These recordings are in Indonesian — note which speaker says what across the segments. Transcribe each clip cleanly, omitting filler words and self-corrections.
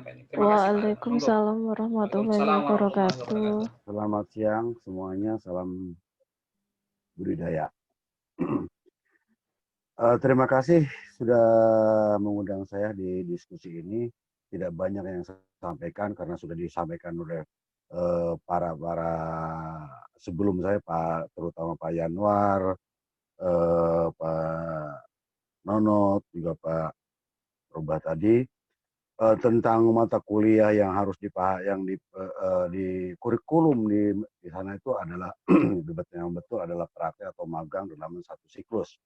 Speaker 1: menyampaikan. Terima kasih Pak. Monggo.
Speaker 2: Waalaikumsalam warahmatullahi
Speaker 1: Waalaikumsalam warahmatullahi
Speaker 2: wabarakatuh.
Speaker 1: wabarakatuh.
Speaker 3: Selamat siang semuanya, salam budidaya. Terima kasih sudah mengundang saya di diskusi ini. Tidak banyak yang saya sampaikan karena sudah disampaikan oleh para sebelum saya, terutama Pak Yanwar, Pak Nonot, juga Pak Rubah tadi, tentang mata kuliah yang harus di kurikulum di sana itu adalah yang betul adalah praktek atau magang dalam satu siklus.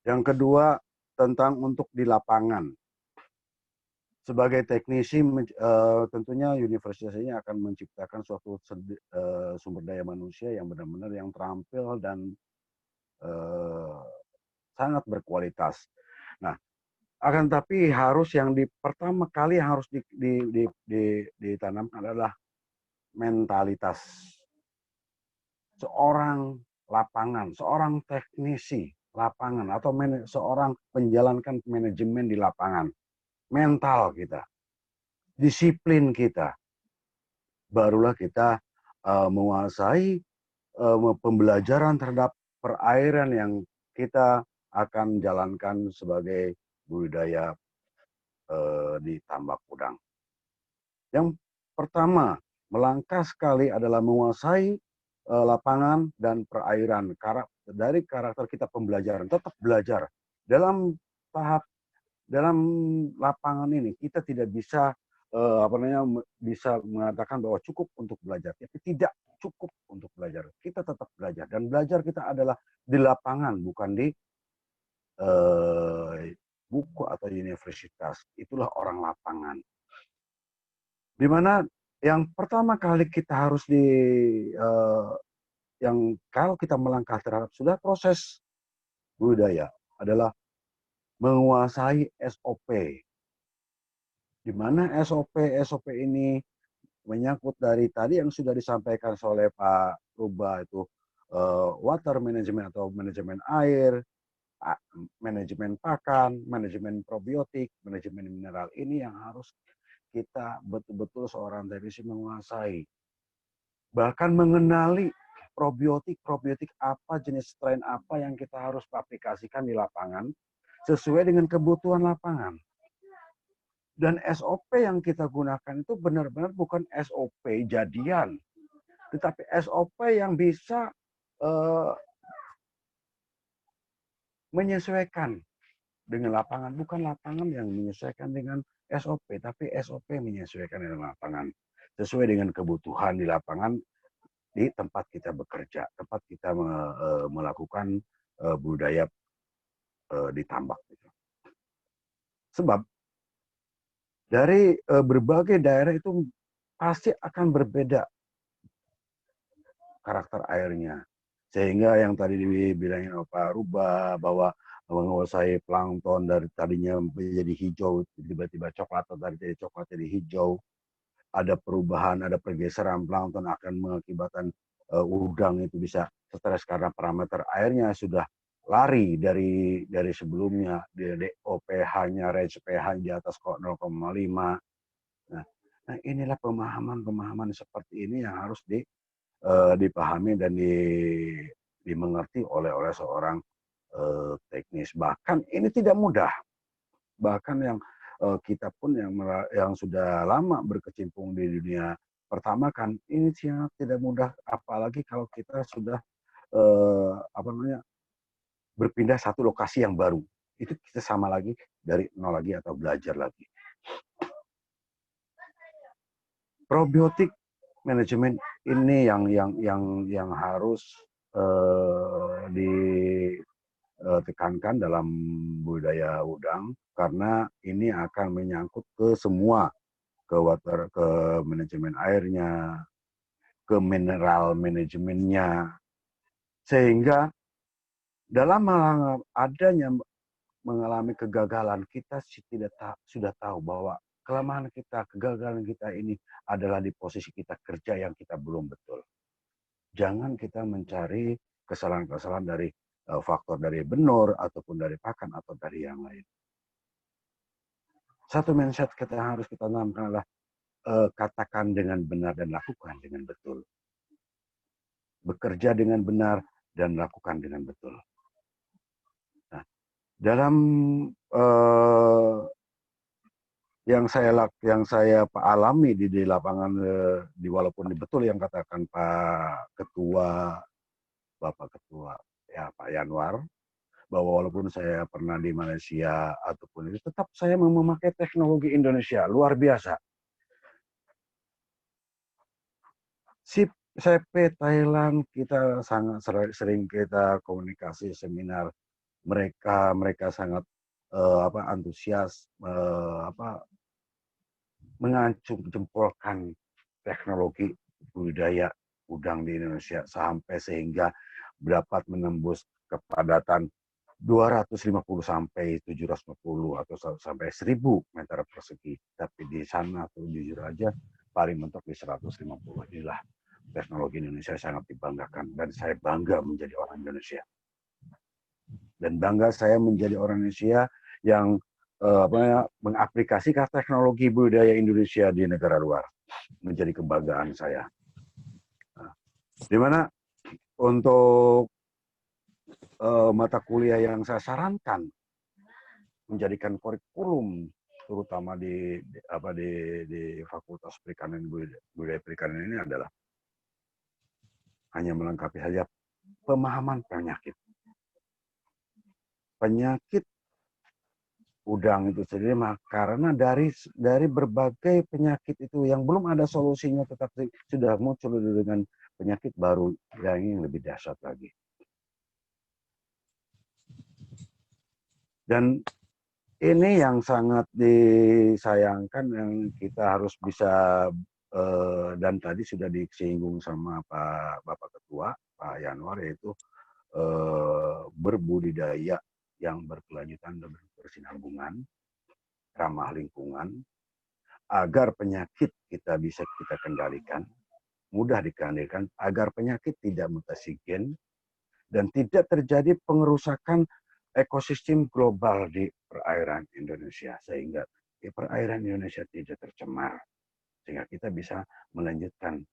Speaker 3: Yang kedua, tentang untuk di lapangan. Sebagai teknisi, tentunya universitas ini akan menciptakan suatu sumber daya manusia yang benar-benar yang terampil dan sangat berkualitas. Nah, akan tapi harus yang pertama kali yang harus ditanamkan adalah mentalitas seorang lapangan, seorang teknisi lapangan atau seorang menjalankan manajemen di lapangan. Mental kita, disiplin kita, barulah kita menguasai pembelajaran terhadap perairan yang kita akan jalankan sebagai budidaya di tambak udang. Yang pertama, melangkah sekali adalah menguasai lapangan dan perairan. Dari karakter kita pembelajaran, tetap belajar. Dalam lapangan ini kita tidak bisa bisa mengatakan bahwa cukup untuk belajar, tapi tidak cukup untuk belajar. Kita tetap belajar dan belajar kita adalah di lapangan, bukan di buku atau universitas. Itulah orang lapangan. Di mana yang pertama kali kita harus yang kalau kita melangkah terhadap sudah proses budaya adalah menguasai SOP. Di mana SOP ini menyangkut dari tadi yang sudah disampaikan oleh Pak Ruba itu water management atau manajemen air, manajemen pakan, manajemen probiotik, manajemen mineral, ini yang harus kita betul-betul seorang teknisi menguasai. Bahkan mengenali probiotik apa, jenis strain apa yang kita harus aplikasikan di lapangan sesuai dengan kebutuhan lapangan. Dan SOP yang kita gunakan itu benar-benar bukan SOP jadian, tetapi SOP yang bisa menyesuaikan dengan lapangan, bukan lapangan yang menyesuaikan dengan SOP, tapi SOP menyesuaikan dengan lapangan, sesuai dengan kebutuhan di lapangan di tempat kita bekerja, tempat kita melakukan budaya di tambak. Sebab dari berbagai daerah itu pasti akan berbeda karakter airnya. Sehingga yang tadi dibilangin oleh Pak Ruba bahwa menguasai plankton dari tadinya menjadi hijau tiba-tiba coklat atau dari coklat jadi hijau, ada perubahan, ada pergeseran plankton akan mengakibatkan udang itu bisa stres karena parameter airnya sudah lari dari sebelumnya, DOPH-nya, range pH di atas 0,5. Nah, inilah pemahaman seperti ini yang harus dipahami dan dimengerti oleh seorang teknis. Bahkan ini tidak mudah. Bahkan yang kita pun yang sudah lama berkecimpung di dunia pertamakan, ini sangat tidak mudah, apalagi kalau kita sudah berpindah satu lokasi yang baru. Itu kita sama lagi dari nol lagi atau belajar lagi. Probiotik manajemen ini yang harus ditekankan dalam budaya udang, karena ini akan menyangkut ke semua, ke water, ke manajemen airnya, ke mineral manajemennya, sehingga dalam adanya mengalami kegagalan, kita sudah tahu bahwa kelemahan kita, kegagalan kita ini adalah di posisi kita kerja yang kita belum betul. Jangan kita mencari kesalahan-kesalahan dari faktor dari benur, ataupun dari pakan, atau dari yang lain. Satu mindset kita yang harus kita tanamkan adalah katakan dengan benar dan lakukan dengan betul. Bekerja dengan benar dan lakukan dengan betul. Nah, dalam yang saya alami di lapangan, walaupun betul yang katakan Pak Ketua, Bapak Ketua ya Pak Yanwar, bahwa walaupun saya pernah di Malaysia ataupun itu, tetap saya memakai teknologi Indonesia luar biasa. CP Thailand kita sangat sering kita komunikasi seminar, mereka sangat antusias, mengacung jempolkan teknologi budaya udang di Indonesia sampai sehingga dapat menembus kepadatan 250 sampai 750 atau sampai 1000 meter persegi. Tapi di sana tuh jujur aja paling mentok di 150. Inilah teknologi Indonesia sangat dibanggakan dan saya bangga menjadi orang Indonesia. Dan bangga saya menjadi orang Indonesia yang mengaplikasikan teknologi budaya Indonesia di negara luar, menjadi kebanggaan saya. Nah, di mana untuk mata kuliah yang saya sarankan menjadikan kurikulum, terutama di Fakultas Perikanan Budaya Perikanan ini adalah hanya melengkapi saja pemahaman penyakit. Penyakit udang itu sendiri, karena dari berbagai penyakit itu yang belum ada solusinya, tetapi sudah muncul dengan penyakit baru yang lebih dahsyat lagi. Dan ini yang sangat disayangkan, yang kita harus bisa, dan tadi sudah disinggung sama Bapak Ketua, Pak Yanwar, yaitu berbudidaya yang berkelanjutan dan berkesinambungan, ramah lingkungan, agar penyakit kita bisa kita kendalikan, mudah dikendalikan, agar penyakit tidak mutasigen dan tidak terjadi pengerusakan ekosistem global di perairan Indonesia, sehingga perairan Indonesia tidak tercemar, sehingga kita bisa melanjutkan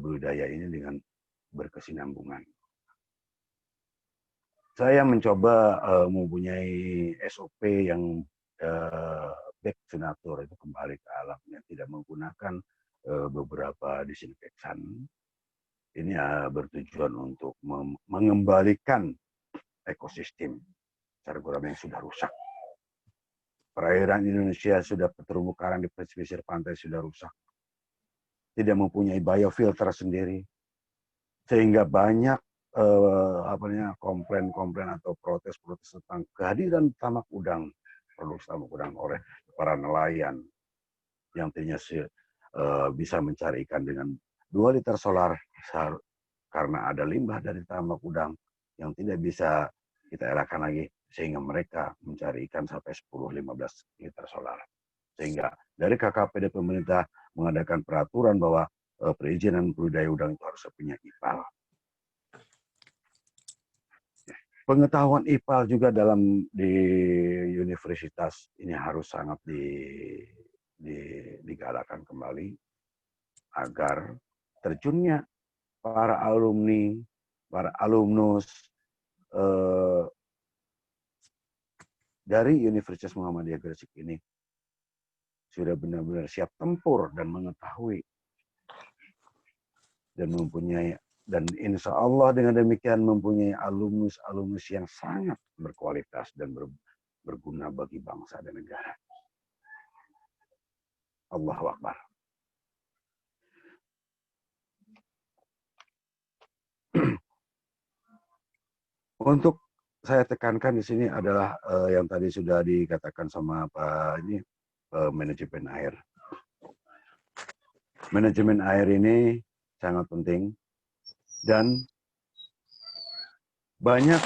Speaker 3: budaya ini dengan berkesinambungan. Saya mencoba mempunyai SOP yang back to nature, itu kembali ke alam, yang tidak menggunakan beberapa disinfektan. Ini bertujuan untuk mengembalikan ekosistem secara yang sudah rusak. Perairan Indonesia sudah, terumbu karang di pesisir pantai sudah rusak, tidak mempunyai biofilter sendiri, sehingga banyak komplain atau protes tentang kehadiran tamak udang, produksi tamak udang oleh para nelayan yang tadinya bisa mencari ikan dengan 2 liter solar, karena ada limbah dari tamak udang yang tidak bisa kita elakkan lagi, sehingga mereka mencari ikan sampai 10-15 liter solar. Sehingga dari KKP dan pemerintah mengadakan peraturan bahwa perizinan budidaya udang itu harus punya IPAL. Pengetahuan IPAL juga di universitas ini harus sangat digalakkan kembali, agar terjunnya para alumni, para alumnus dari Universitas Muhammadiyah Gresik ini sudah benar-benar siap tempur dan mengetahui dan mempunyai, dan insya Allah dengan demikian mempunyai alumnus yang sangat berkualitas dan berguna bagi bangsa dan negara. Allahu Akbar. Untuk saya tekankan di sini adalah yang tadi sudah dikatakan sama Pak ini, manajemen air. Manajemen air ini sangat penting, dan banyak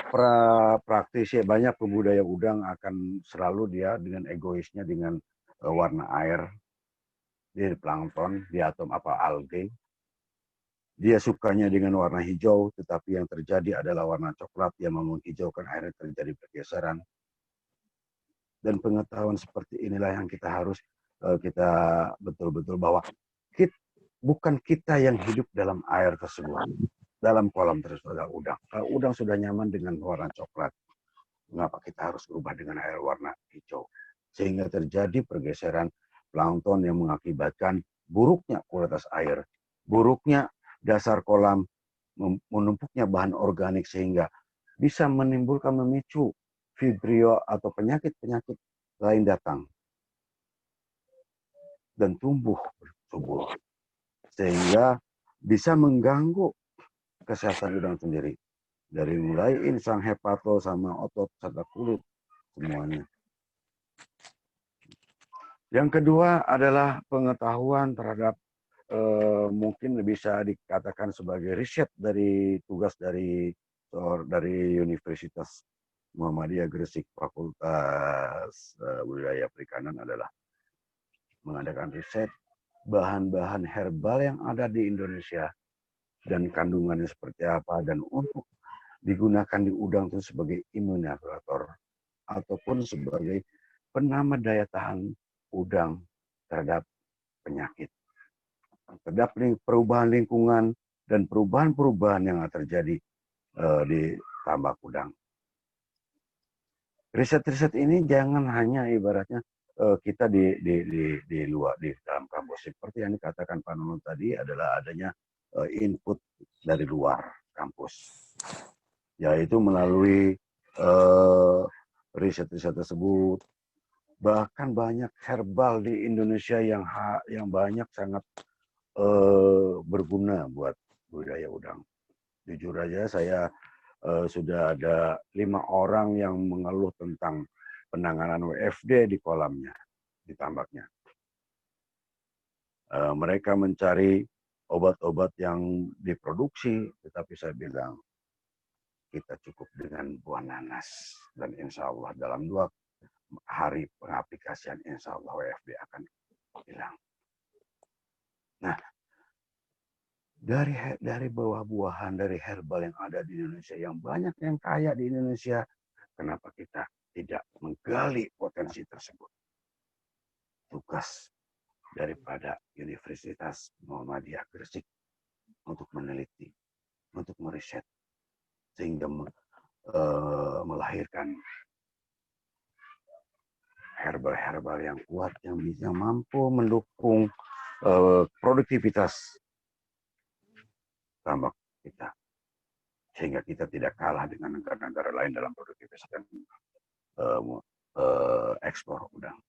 Speaker 3: praktisi, banyak pembudaya udang akan selalu dia dengan egoisnya dengan warna air, di plankton, di atom algae. Dia sukanya dengan warna hijau, tetapi yang terjadi adalah warna coklat yang menghijaukan airnya, terjadi pergeseran. dan pengetahuan seperti inilah yang kita harus kita betul-betul bahwa bukan kita yang hidup dalam air tersebut, dalam kolam tersebut ada udang. Kalau udang sudah nyaman dengan warna coklat, mengapa kita harus berubah dengan air warna hijau? Sehingga terjadi pergeseran plankton yang mengakibatkan buruknya kualitas air, buruknya dasar kolam, menumpuknya bahan organik sehingga bisa menimbulkan memicu vibrio atau penyakit-penyakit lain datang dan tumbuh subur sehingga bisa mengganggu kesehatan udang sendiri dari mulai insang hepato sama otot serta kulit semuanya. Yang kedua adalah pengetahuan terhadap mungkin bisa dikatakan sebagai riset dari tugas dari Universitas Muhammadiyah Gresik Fakultas Budidaya Perikanan adalah mengadakan riset bahan-bahan herbal yang ada di Indonesia dan kandungannya seperti apa dan untuk digunakan di udang itu sebagai imunifikator ataupun sebagai penambah daya tahan udang terhadap penyakit, terhadap perubahan lingkungan dan perubahan-perubahan yang terjadi di tambak udang. Riset-riset ini jangan hanya ibaratnya kita di luar di dalam kampus seperti yang dikatakan Pak Nunun tadi adalah adanya input dari luar kampus, yaitu melalui riset-riset tersebut. Bahkan banyak herbal di Indonesia yang banyak sangat berguna buat budidaya udang. Jujur aja saya sudah ada 5 orang yang mengeluh tentang penanganan WFD di kolamnya, di tambaknya. Mereka mencari obat-obat yang diproduksi, tetapi saya bilang kita cukup dengan buah nanas dan insya Allah dalam 2 hari pengaplikasian insya Allah WFD akan hilang. Nah, dari buah-buahan, dari herbal yang ada di Indonesia, yang banyak yang kaya di Indonesia, kenapa kita tidak menggali potensi tersebut? Tugas daripada Universitas Muhammadiyah Gresik untuk meneliti, untuk meriset, sehingga melahirkan herbal-herbal yang kuat, yang bisa mampu mendukung produktivitas tambak kita. Sehingga kita tidak kalah dengan negara-negara lain dalam produktivitas dan ekspor udang.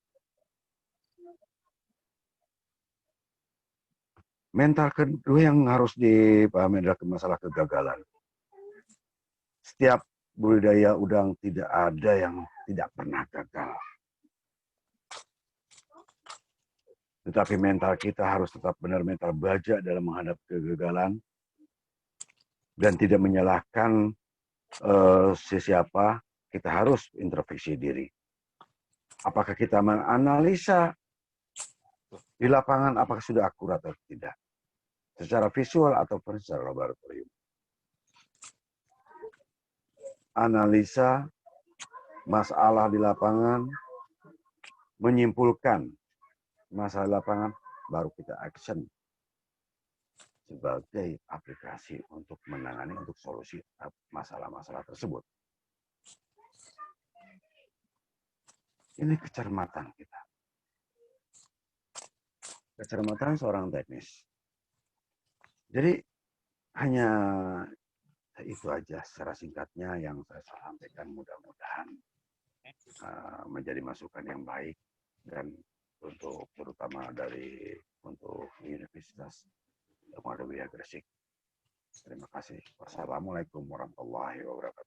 Speaker 3: Mental kedua yang harus dipahami adalah masalah kegagalan. Setiap budidaya udang tidak ada yang tidak pernah gagal. Tetapi mental kita harus tetap benar mental baja dalam menghadapi kegagalan dan tidak menyalahkan siapa. Kita harus introspeksi diri. Apakah kita menganalisa di lapangan apakah sudah akurat atau tidak? Secara visual ataupun secara laboratorium. Analisa masalah di lapangan, menyimpulkan masalah lapangan, baru kita action sebagai aplikasi untuk menangani, untuk solusi masalah-masalah tersebut. Ini kecermatan kita. Kecermatan seorang teknis. Jadi hanya itu aja secara singkatnya yang saya sampaikan, mudah-mudahan menjadi masukan yang baik dan untuk terutama untuk Universitas Muhammadiyah Gresik. Terima kasih. Wassalamualaikum warahmatullahi wabarakatuh.